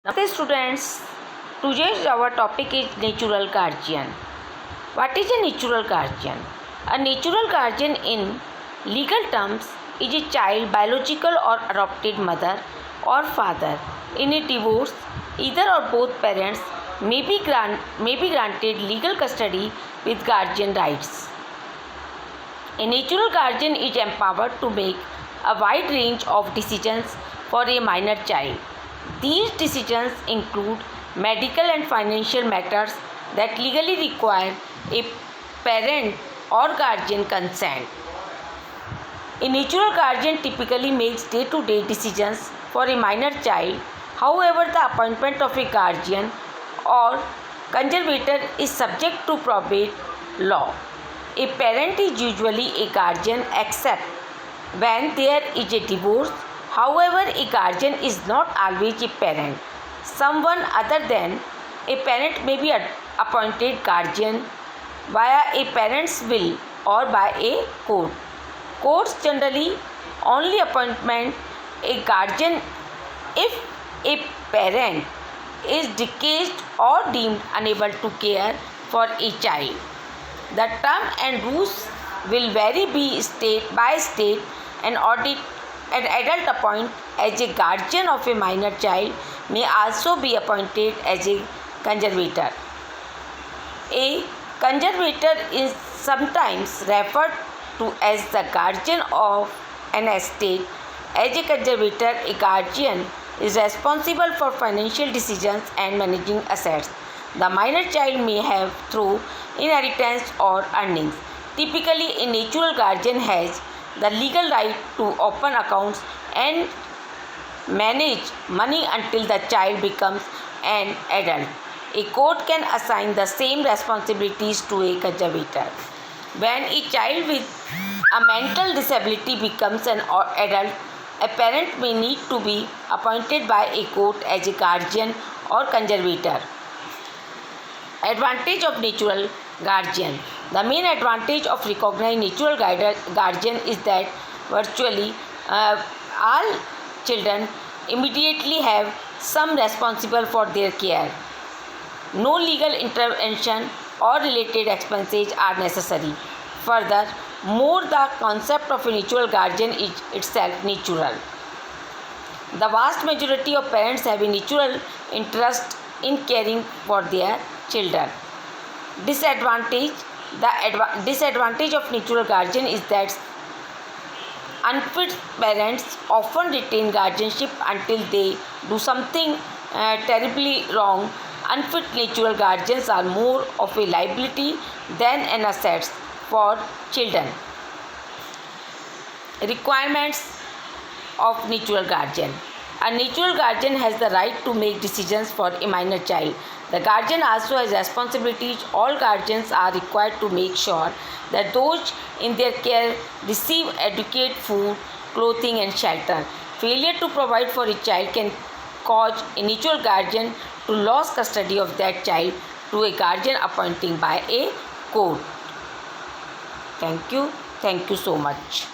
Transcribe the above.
Namaste students. Today's our topic is natural guardian. What is a natural guardian? A natural guardian in legal terms is a child biological or adopted mother or father. In a divorce, either or both parents may be granted legal custody with guardian rights. A natural guardian is empowered to make a wide range of decisions for a minor child. These decisions include medical and financial matters that legally require a parent or guardian consent. A natural guardian typically makes day-to-day decisions for a minor child. However, the appointment of a guardian or conservator is subject to probate law. A parent is usually a guardian except when there is a divorce. However, a guardian is not always a parent. Someone other than a parent may be appointed guardian via a parent's will or by a court. Courts generally only appointment a guardian if a parent is deceased or deemed unable to care for a child. The term and rules will vary state by state. An adult appointed as a guardian of a minor child may also be appointed as a conservator. A conservator is sometimes referred to as the guardian of an estate. As a conservator, a guardian is responsible for financial decisions and managing assets the minor child may have through inheritance or earnings. Typically, a natural guardian has the legal right to open accounts and manage money until the child becomes an adult. A court can assign the same responsibilities to a conservator. When a child with a mental disability becomes an adult, a parent may need to be appointed by a court as a guardian or conservator. Advantage of natural guardian. The main advantage of recognizing natural guardian is that virtually all children immediately have some responsible for their care. No legal intervention or related expenses are necessary. Furthermore, the concept of a natural guardian is itself natural. The vast majority of parents have a natural interest in caring for their children. Disadvantage. The disadvantage of natural guardian is that unfit parents often retain guardianship until they do something terribly wrong. Unfit natural guardians are more of a liability than an asset for children. Requirements of natural guardian. A natural guardian has the right to make decisions for a minor child. The guardian also has responsibilities. All guardians are required to make sure that those in their care receive adequate food, clothing, and shelter. Failure to provide for a child can cause a natural guardian to lose custody of that child to a guardian appointing by a court. Thank you so much.